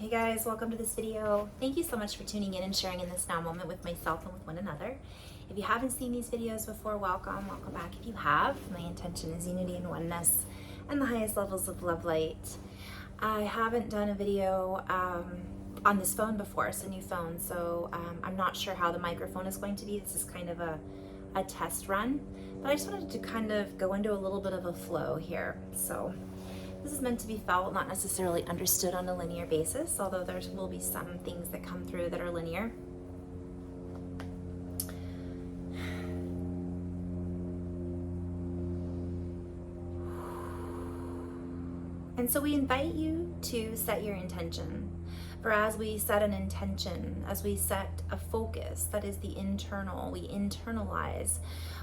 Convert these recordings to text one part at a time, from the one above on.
Hey guys, welcome to this video. Thank you so much for tuning in and sharing in this now moment with myself and with one another. If you haven't seen these videos before, welcome back. If you have, my intention is unity and oneness and the highest levels of love light. I haven't done a video on this phone before, it's a new phone, so I'm not sure how the microphone is going to be. This is kind of a test run, but I just wanted to kind of go into a little bit of a flow here. So this is meant to be felt, not necessarily understood on a linear basis, although there will be some things that come through that are linear. And so we invite you to set your intention. For as we set an intention, as we set a focus, that is the internal, we internalize,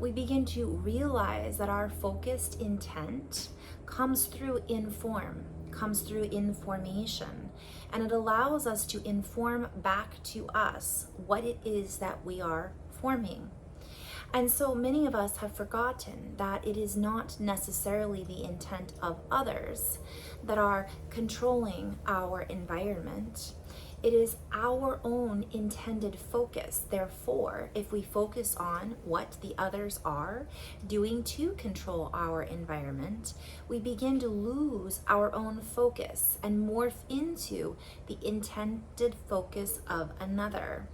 we begin to realize that our focused intent comes through comes through information, and it allows us to inform back to us what it is that we are forming. And so many of us have forgotten that it is not necessarily the intent of others that are controlling our environment. It is our own intended focus. Therefore, if we focus on what the others are doing to control our environment, we begin to lose our own focus and morph into the intended focus of another.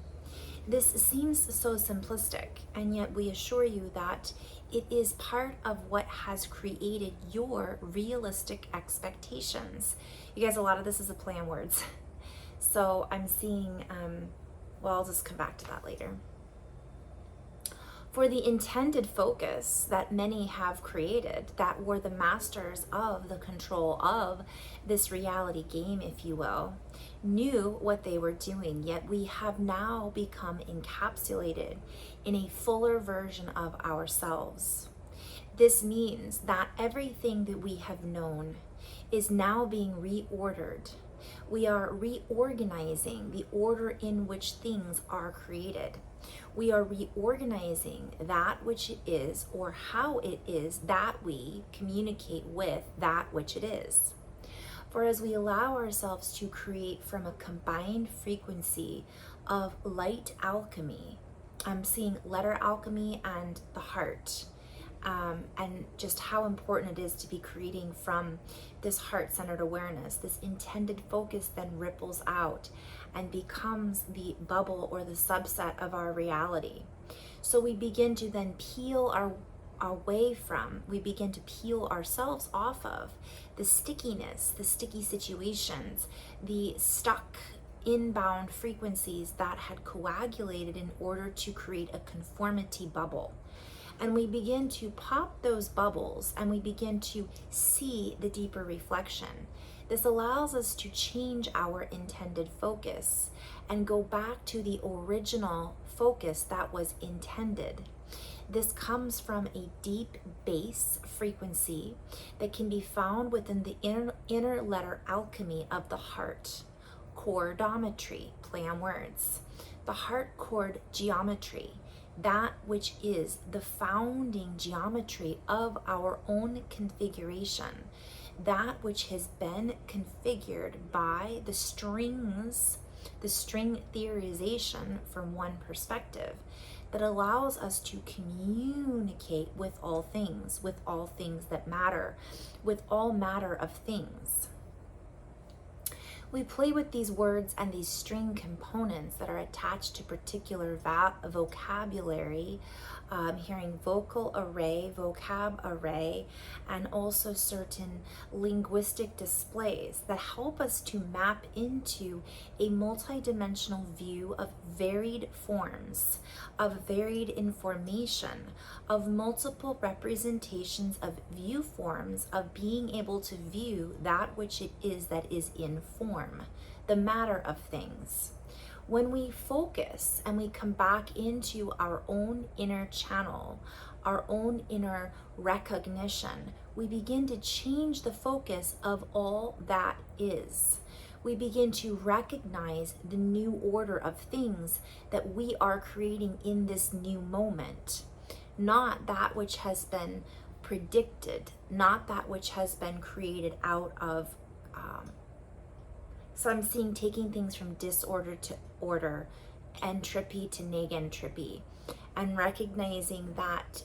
This seems so simplistic, and yet we assure you that it is part of what has created your realistic expectations. You guys, a lot of this is a play on words. So I'm seeing, well, I'll just come back to that later. For the intended focus that many have created, that were the masters of the control of this reality game, if you will, knew what they were doing, yet we have now become encapsulated in a fuller version of ourselves. This means that everything that we have known is now being reordered. We are reorganizing the order in which things are created. We are reorganizing that which it is, or how it is that we communicate with that which it is. For as we allow ourselves to create from a combined frequency of light alchemy, I'm seeing letter alchemy and the heart, and just how important it is to be creating from this heart-centered awareness. This intended focus then ripples out and becomes the bubble or the subset of our reality. So we begin to then peel our way from, we begin to peel ourselves off of the stickiness, the sticky situations, the stuck inbound frequencies that had coagulated in order to create a conformity bubble. And we begin to pop those bubbles and we begin to see the deeper reflection. This allows us to change our intended focus and go back to the original focus that was intended. This comes from a deep base frequency that can be found within the inner letter alchemy of the heart. Chordometry, play on words. The heart chord geometry, that which is the founding geometry of our own configuration, that which has been configured by the strings, the string theorization from one perspective, that allows us to communicate with all things that matter, with all matter of things. We play with these words and these string components that are attached to particular vocabulary, hearing vocal array, vocab array, and also certain linguistic displays that help us to map into a multidimensional view of varied forms, of varied information, of multiple representations of view forms, of being able to view that which it is that is in form, the matter of things. When we focus and we come back into our own inner channel, our own inner recognition, we begin to change the focus of all that is. We begin to recognize the new order of things that we are creating in this new moment, not that which has been predicted, not that which has been created out of So I'm seeing taking things from disorder to order, entropy to negentropy, and recognizing that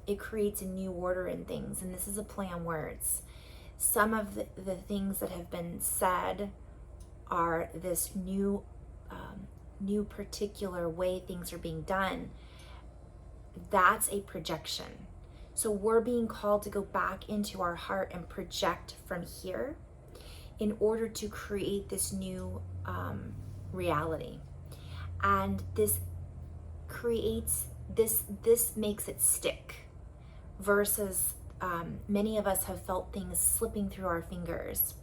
it creates a new order in things. And this is a play on words. Some of the things that have been said are this new particular way things are being done. That's a projection. So we're being called to go back into our heart and project from here in order to create this new reality. And this creates this makes it stick, versus many of us have felt things slipping through our fingers.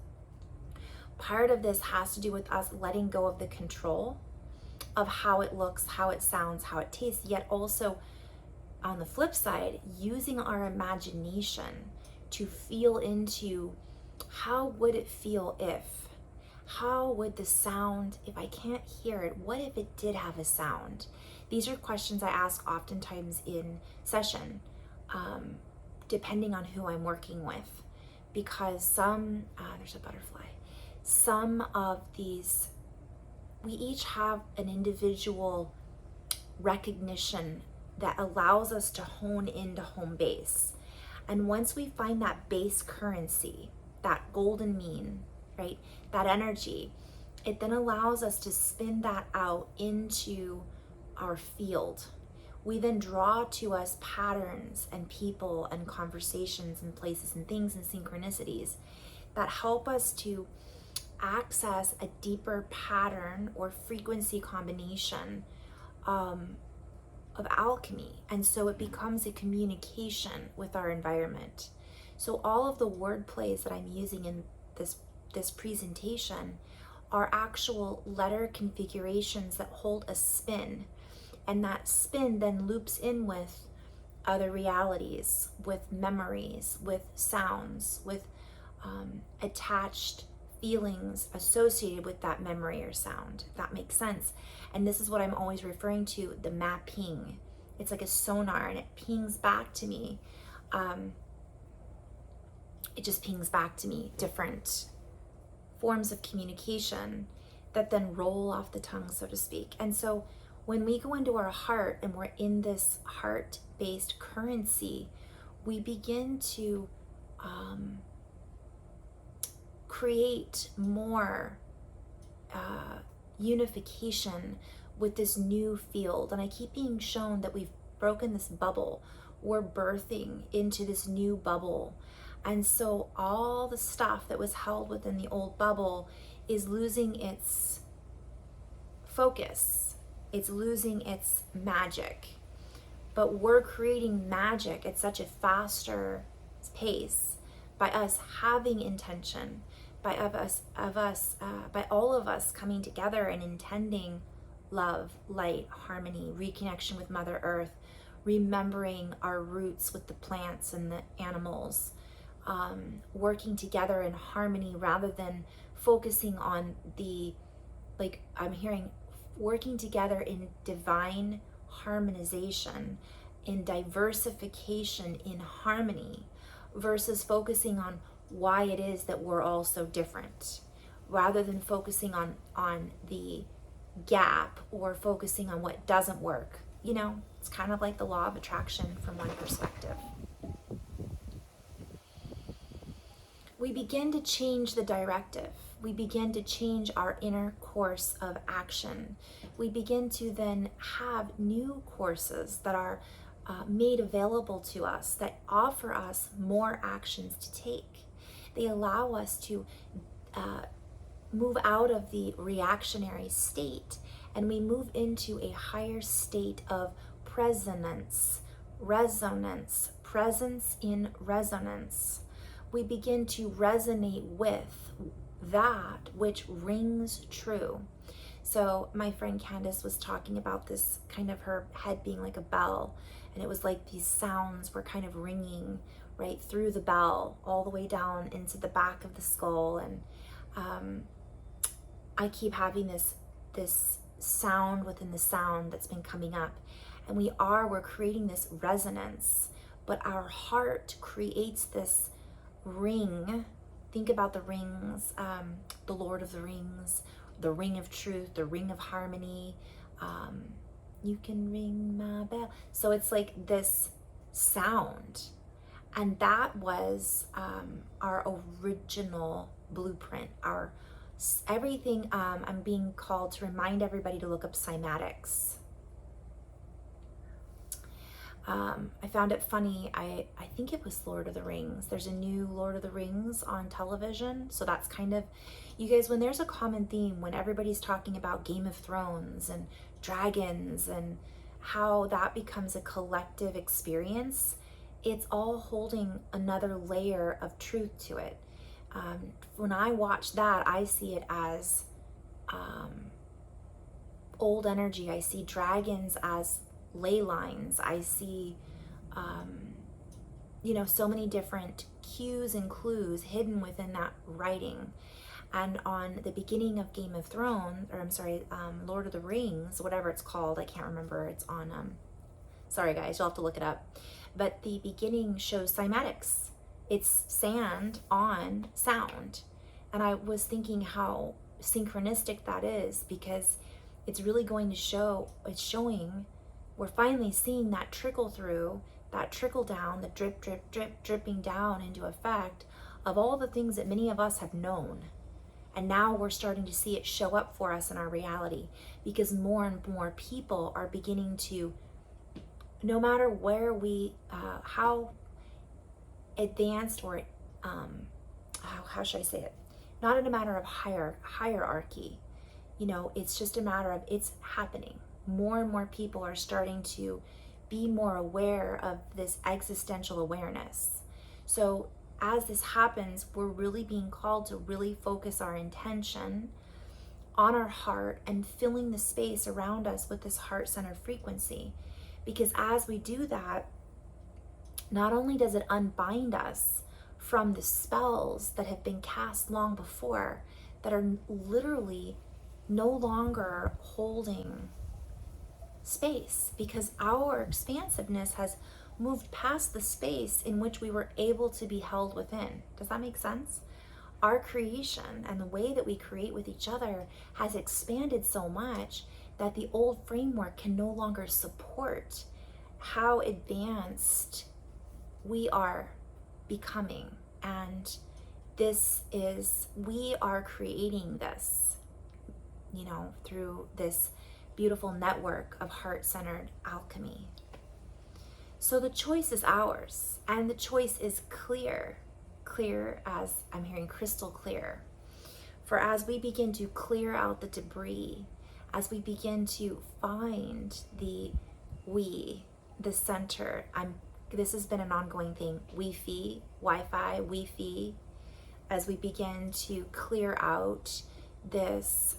Part of this has to do with us letting go of the control of how it looks, how it sounds, how it tastes, yet also on the flip side, using our imagination to feel into how would it feel if, how would the sound, if I can't hear it, what if it did have a sound? These are questions I ask oftentimes in session, depending on who I'm working with, because there's a butterfly. Some of these, we each have an individual recognition that allows us to hone into home base. And once we find that base currency, that golden mean, right, that energy, it then allows us to spin that out into our field. We then draw to us patterns and people and conversations and places and things and synchronicities that help us to access a deeper pattern or frequency combination of alchemy. And so it becomes a communication with our environment. So all of the word plays that I'm using in this presentation are actual letter configurations that hold a spin. And that spin then loops in with other realities, with memories, with sounds, with attached feelings associated with that memory or sound, if that makes sense. And this is what I'm always referring to, the mapping. It's like a sonar, and it pings back to me. It just pings back to me different forms of communication that then roll off the tongue, so to speak. And so when we go into our heart and we're in this heart-based currency, we begin to create more unification with this new field. And I keep being shown that we've broken this bubble. We're birthing into this new bubble. And so all the stuff that was held within the old bubble is losing its focus. It's losing its magic. But we're creating magic at such a faster pace by us having intention, by all of us coming together and intending love, light, harmony, reconnection with Mother Earth, remembering our roots with the plants and the animals, working together in harmony rather than focusing on I'm hearing working together in divine harmonization, in diversification, in harmony, versus focusing on why it is that we're all so different, rather than focusing on the gap or focusing on what doesn't work. You know, it's kind of like the law of attraction from one perspective. We begin to change the directive. We begin to change our inner course of action. We begin to then have new courses that are made available to us, that offer us more actions to take. They allow us to move out of the reactionary state, and we move into a higher state of presence in resonance. We begin to resonate with that which rings true. So my friend Candace was talking about this, kind of her head being like a bell, and it was like these sounds were kind of ringing right through the bell all the way down into the back of the skull. And I keep having this sound within the sound that's been coming up, and we're creating this resonance, but our heart creates this ring, think about the rings, the Lord of the Rings, the Ring of Truth, the Ring of Harmony. You can ring my bell. So it's like this sound. And that was our original blueprint, our everything. I'm being called to remind everybody to look up cymatics. I found it funny. I think it was Lord of the Rings. There's a new Lord of the Rings on television. So that's kind of, you guys, when there's a common theme, when everybody's talking about Game of Thrones and dragons and how that becomes a collective experience, it's all holding another layer of truth to it. When I watch that, I see it as old energy. I see dragons as ley lines. I see, so many different cues and clues hidden within that writing. And on the beginning of Game of Thrones, or I'm sorry, Lord of the Rings, whatever it's called, I can't remember. It's on, sorry guys, you'll have to look it up. But the beginning shows cymatics. It's sand on sound. And I was thinking how synchronistic that is, because it's really going to show, it's showing, we're finally seeing that trickle through, that trickle down, the drip, drip, drip, dripping down into effect of all the things that many of us have known. And now we're starting to see it show up for us in our reality, because more and more people are beginning to, no matter where we, how advanced or, how should I say it? Not in a matter of hierarchy, it's just a matter of it's happening. More and more people are starting to be more aware of this existential awareness. So as this happens, we're really being called to really focus our intention on our heart and filling the space around us with this heart-centered frequency. Because as we do that, not only does it unbind us from the spells that have been cast long before, that are literally no longer holding space, because our expansiveness has moved past the space in which we were able to be held within. Does that make sense? Our creation and the way that we create with each other has expanded so much that the old framework can no longer support how advanced we are becoming. And we are creating this, through this beautiful network of heart-centered alchemy. So the choice is ours, and the choice is clear as I'm hearing, crystal clear. For as we begin to clear out the debris, as we begin to find the center, this has been an ongoing thing, Wi-Fi, as we begin to clear out this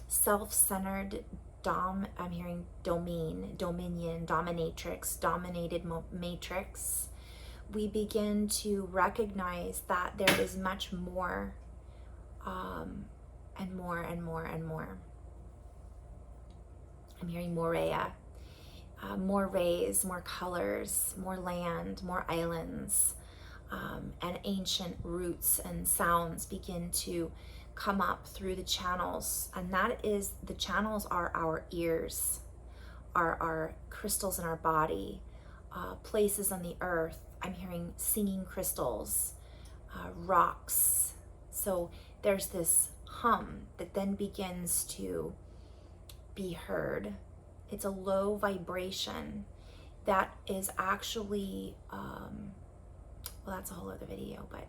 self-centered I'm hearing dominion, dominatrix, dominated matrix, we begin to recognize that there is much more, and more and more and more. I'm hearing Morea, more rays, more colors, more land, more islands, and ancient roots and sounds begin to come up through the channels. And the channels are our ears, are our crystals in our body, places on the earth. I'm hearing singing crystals, rocks. So there's this hum that then begins to be heard. It's a low vibration that is actually, that's a whole other video, but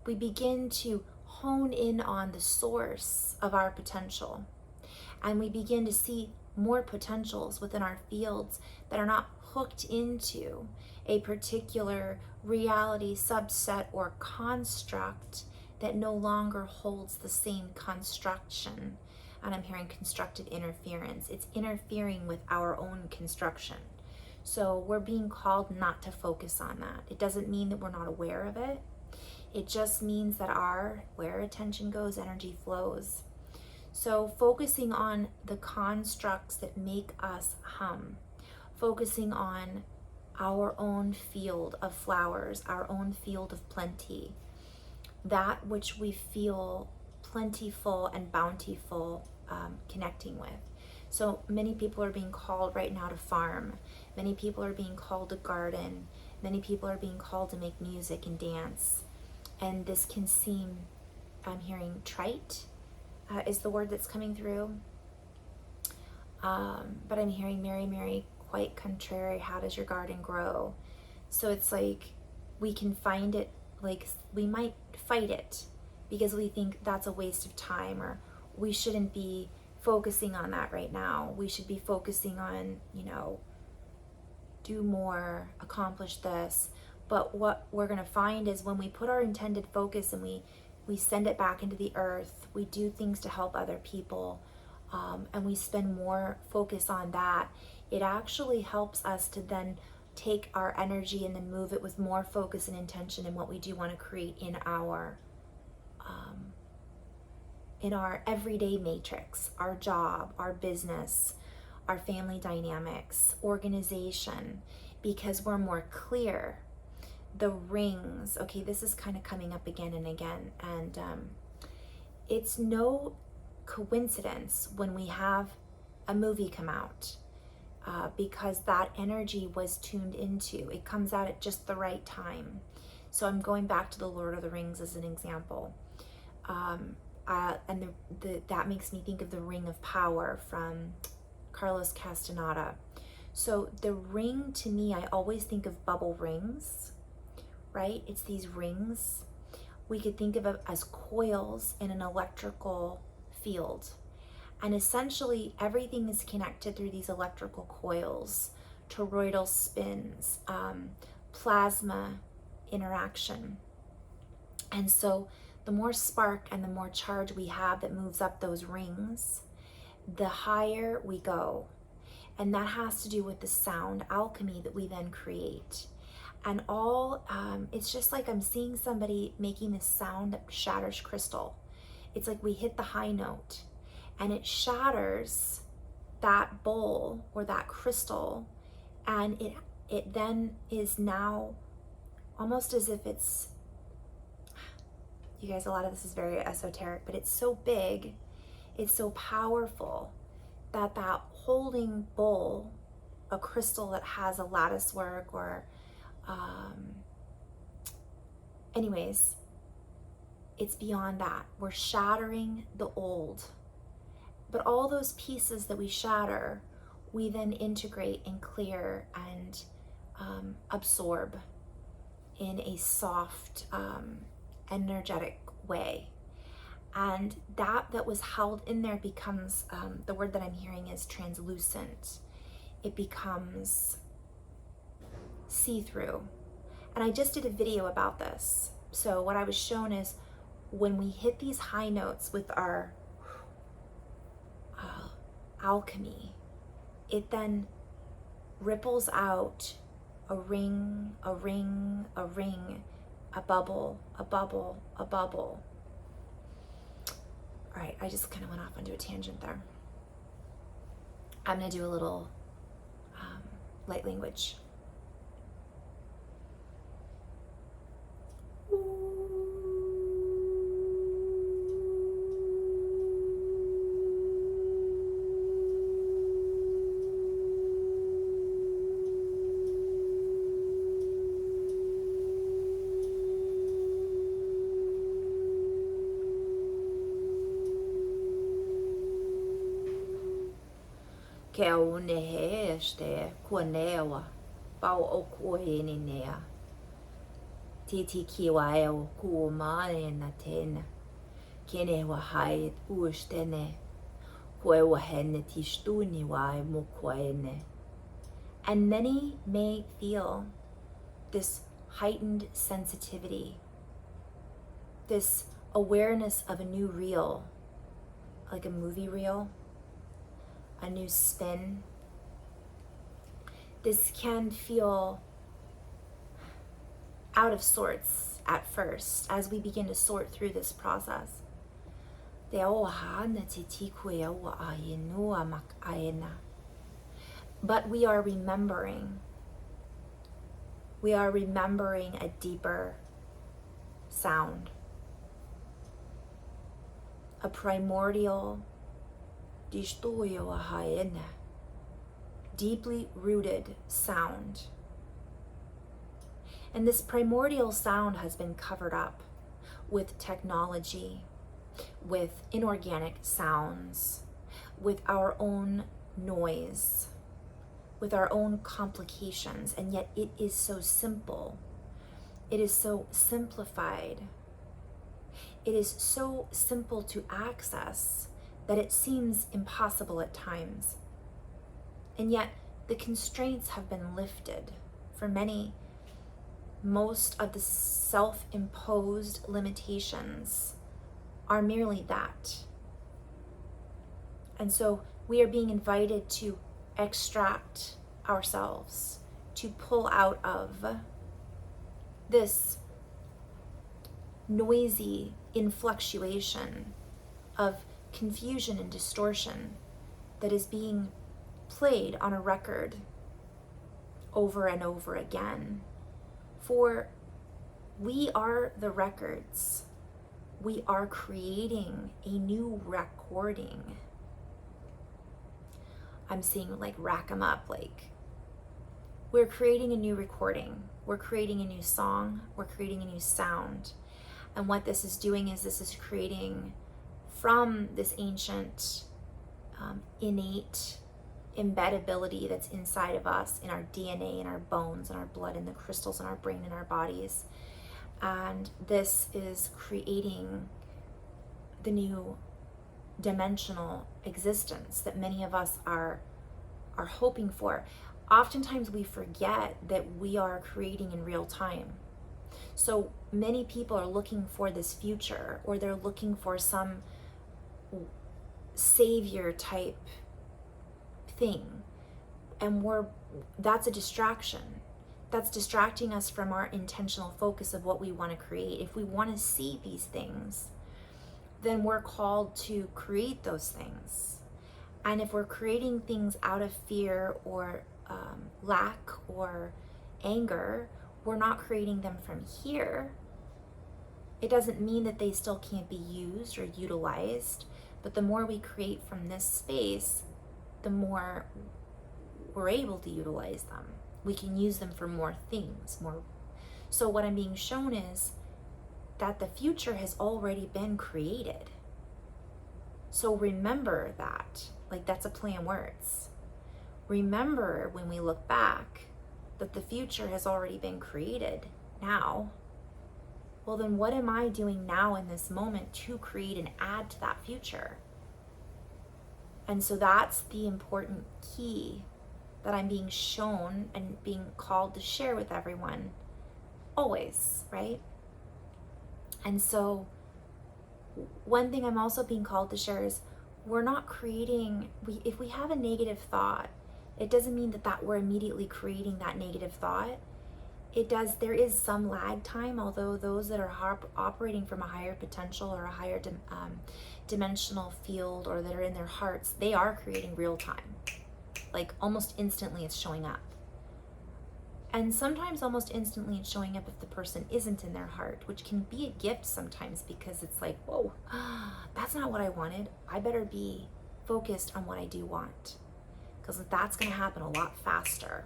we begin to hone in on the source of our potential, and we begin to see more potentials within our fields that are not hooked into a particular reality subset or construct that no longer holds the same construction. And I'm hearing constructive interference. It's interfering with our own construction. So we're being called not to focus on that. It doesn't mean that we're not aware of it. It just means that where attention goes, energy flows. So focusing on the constructs that make us hum, focusing on our own field of flowers, our own field of plenty, that which we feel plentiful and bountiful, connecting with. So many people are being called right now to farm. Many people are being called to garden. Many people are being called to make music and dance. And this can seem, I'm hearing trite, is the word that's coming through. But I'm hearing Mary, Mary, quite contrary, how does your garden grow? So it's like we can find it, like we might fight it because we think that's a waste of time, or we shouldn't be focusing on that right now. We should be focusing on, do more, accomplish this. But what we're going to find is when we put our intended focus and we send it back into the earth, we do things to help other people, and we spend more focus on that, it actually helps us to then take our energy and then move it with more focus and intention in what we do want to create in our everyday matrix, our job, our business, our family dynamics, organization, because we're more clear. The rings, okay, this is kind of coming up again and again, and it's no coincidence when we have a movie come out, because that energy was tuned into. It comes out at just the right time. So I'm going back to the Lord of the Rings as an example. And that makes me think of the Ring of Power from Carlos Castaneda. So the ring, to me, I always think of bubble rings, right? It's these rings. We could think of it as coils in an electrical field. And essentially everything is connected through these electrical coils, toroidal spins, plasma interaction. And so the more spark and the more charge we have that moves up those rings, the higher we go. And that has to do with the sound alchemy that we then create. And it's just like I'm seeing somebody making this sound that shatters crystal. It's like we hit the high note and it shatters that bowl or that crystal, and it then is now almost as if it's, you guys, a lot of this is very esoteric, but it's so big, it's so powerful that holding bowl, a crystal that has a lattice work or anyways, it's beyond that. We're shattering the old. But all those pieces that we shatter, we then integrate and clear and absorb in a soft, energetic way. And that was held in there becomes, the word that I'm hearing is translucent. It becomes see-through. And I just did a video about this. So what I was shown is when we hit these high notes with our alchemy, it then ripples out a ring, a ring, a ring, a bubble, a bubble, a bubble. All right, I just kind of went off onto a tangent there. I'm going to do a little light language. Ke au nehe este kua newa pau o kua eni nea. Titi kiwa e o kua mae na tena. Kene wa hai uistene. Kua wa hene tistuni wa e mo kua ene. And many may feel this heightened sensitivity, this awareness of a new reel, like a movie reel, a new spin. This can feel out of sorts at first as we begin to sort through this process. But we are remembering a deeper sound. a primordial, deeply rooted sound. And this primordial sound has been covered up with technology, with inorganic sounds, with our own noise, with our own complications, and yet it is so simple. It is so simplified. It is so simple to access that it seems impossible at times. And yet the constraints have been lifted. For many, most of the self-imposed limitations are merely that. And so we are being invited to extract ourselves, to pull out of this noisy influctuation of confusion and distortion that is being played on a record over and over again. For we are the records. We are creating a new recording. I'm seeing like rack them up, like we're creating a new recording. We're creating a new song. We're creating a new sound. And what this is doing is this is creating from this ancient, innate embeddability that's inside of us, in our DNA, in our bones, in our blood, in the crystals in our brain, in our bodies. And this is creating the new dimensional existence that many of us are hoping for. Oftentimes we forget that we are creating in real time. So many people are looking for this future, or they're looking for some savior type thing, and that's a distraction. That's distracting us from our intentional focus of what we want to create. If we want to see these things, then we're called to create those things. And if we're creating things out of fear or lack or anger, we're not creating them from here. It doesn't mean that they still can't be used or utilized, but the more we create from this space, the more we're able to utilize them. We can use them for more things, more. So what I'm being shown is that the future has already been created. So remember that, like that's a play on words. Remember when we look back that the future has already been created now. Well, then what am I doing now in this moment to create and add to that future? And so that's the important key that I'm being shown and being called to share with everyone always, right? And so one thing I'm also being called to share is we're not creating, if we have a negative thought, it doesn't mean that we're immediately creating that negative thought. There is some lag time, although those that are operating from a higher potential or a higher dimensional field, or that are in their hearts, they are creating real time. Like almost instantly it's showing up. And sometimes almost instantly it's showing up if the person isn't in their heart, which can be a gift sometimes, because it's like, whoa, that's not what I wanted. I better be focused on what I do want, because that's going to happen a lot faster.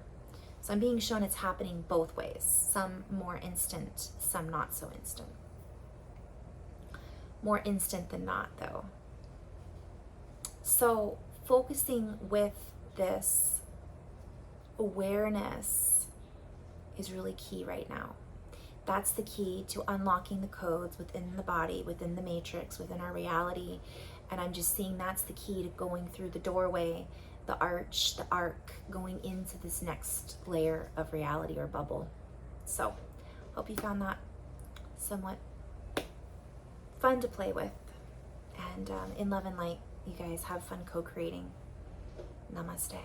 So I'm being shown it's happening both ways. Some more instant, some not so instant. More instant than not, though. So focusing with this awareness is really key right now. That's the key to unlocking the codes within the body, within the matrix, within our reality. And I'm just seeing that's the key to going through the doorway, the arch, the arc, going into this next layer of reality or bubble. So hope you found that somewhat fun to play with. And in love and light, you guys have fun co-creating. Namaste.